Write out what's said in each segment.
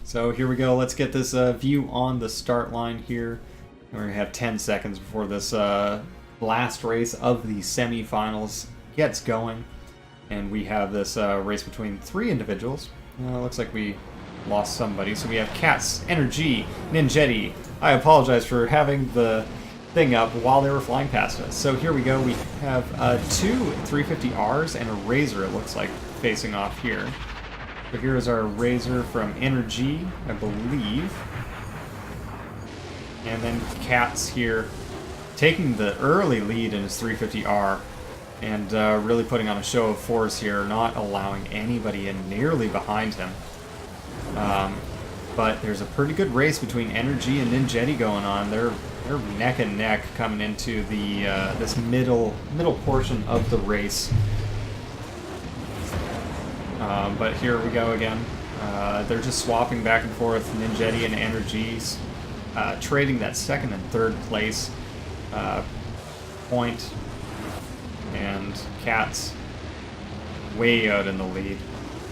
So here we go. Let's get this view on the start line here. We're going to have 10 seconds before this last race of the semifinals gets going. And we have this race between three individuals. Looks like we lost somebody. So we have Cats, Energy, Ninjetti. I apologize for having the thing up while they were flying past us. So here we go. We have two 350Rs and a Razor, it looks like, facing off here. So here is our Razor from Energy, I believe. And then Cats here taking the early lead in his 350R and really putting on a show of force here, not allowing anybody in nearly behind him. But there's a pretty good race between Energy and Ninjetti going on. They're neck and neck coming into the this middle portion of the race. But here we go again. They're just swapping back and forth. Ninjetti and Energy's trading that second and third place point. And Cats way out in the lead,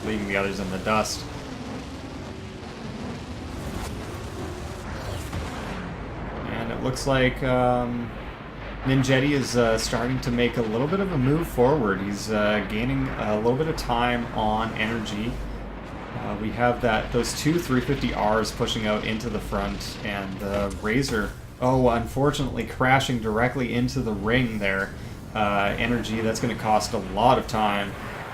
leaving the others in the dust. And it looks like Ninjetti is starting to make a little bit of a move forward. He's gaining a little bit of time on Energy. We have those two 350Rs pushing out into the front, and Razor, unfortunately crashing directly into the ring there. Energy, that's going to cost a lot of time,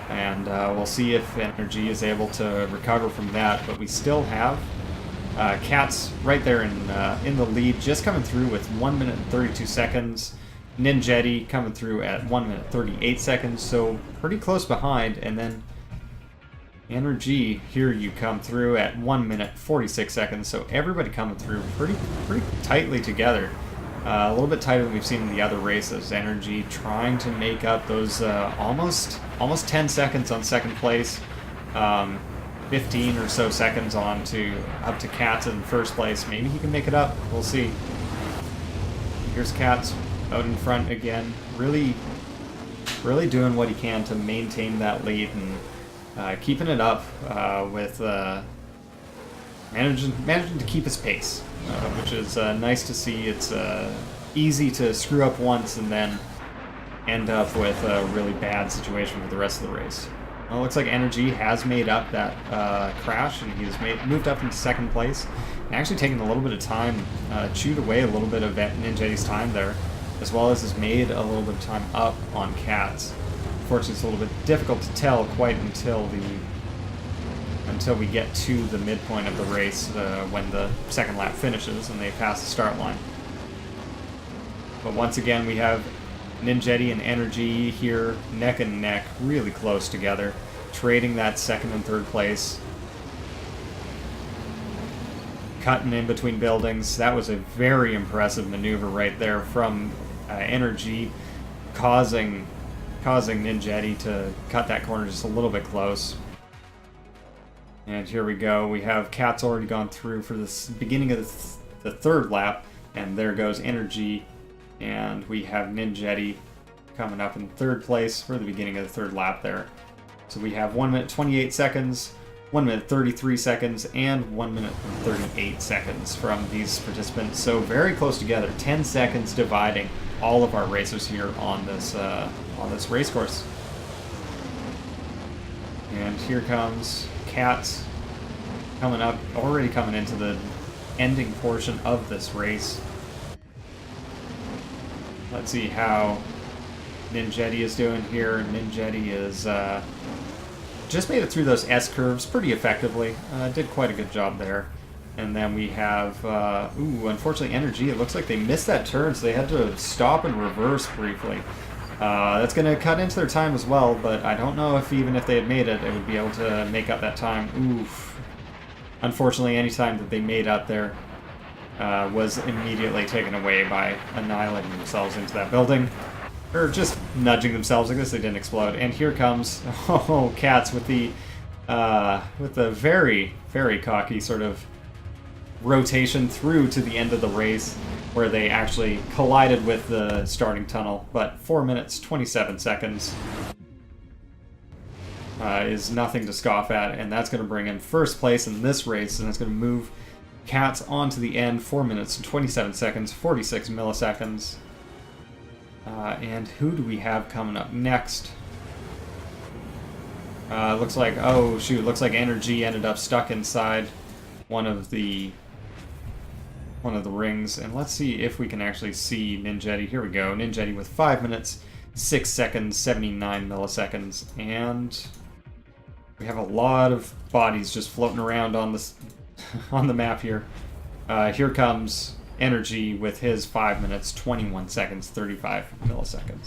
and we'll see if Energy is able to recover from that. But we still have Cats right there in the lead, just coming through with 1 minute and 32 seconds. Ninjetti coming through at 1 minute 38 seconds, so pretty close behind. And then Energy, here you come through at 1 minute 46 seconds, so everybody coming through pretty tightly together. A little bit tighter than we've seen in the other races. Energy trying to make up those almost 10 seconds on second place, 15 or so seconds up to Cats in first place. Maybe he can make it up. We'll see. Here's Cats out in front again, really doing what he can to maintain that lead and keeping it up with managing to keep his pace, which is nice to see. It's easy to screw up once and then end up with a really bad situation for the rest of the race. Well, it looks like Energy has made up that crash, and he's moved up into second place, and actually taken a little bit of time, chewed away a little bit of Ninjetti's time there, as well as has made a little bit of time up on Cats. Unfortunately, it's a little bit difficult to tell quite until we get to the midpoint of the race, when the second lap finishes and they pass the start line. But once again, we have Ninjetti and Energy here neck and neck, really close together, trading that second and third place, cutting in between buildings. That was a very impressive maneuver right there from Energy, causing Ninjetti to cut that corner just a little bit close. And here we go. We have Cats already gone through for this beginning of the third lap, and there goes Energy, and we have Ninjetti coming up in third place for the beginning of the third lap there. So we have 1 minute 28 seconds, 1 minute 33 seconds, and 1 minute 38 seconds from these participants. So very close together, 10 seconds dividing all of our racers here on this race course. And here comes Cats coming up, already coming into the ending portion of this race. Let's see how Ninjetti is doing here. Ninjetti is just made it through those S curves pretty effectively. Did quite a good job there. And then we have, unfortunately, Energy. It looks like they missed that turn, so they had to stop and reverse briefly. That's going to cut into their time as well, but I don't know if even if they had made it, they would be able to make up that time. Oof. Unfortunately, any time that they made up there was immediately taken away by annihilating themselves into that building. Or just nudging themselves. I guess they didn't explode. And here comes, Cats with the very, very cocky sort of rotation through to the end of the race, where they actually collided with the starting tunnel, but 4 minutes 27 seconds. is nothing to scoff at, and that's going to bring him first place in this race, and it's going to move Cats onto the end, 4 minutes and 27 seconds, 46 milliseconds. And who do we have coming up next? Looks like, oh shoot, looks like Energy ended up stuck inside one of the rings. And let's see if we can actually see Ninjetti. Here we go, Ninjetti with 5 minutes, 6 seconds, 79 milliseconds. And we have a lot of bodies just floating around on this on the map here. Here comes Energy with his 5 minutes, 21 seconds, 35 milliseconds.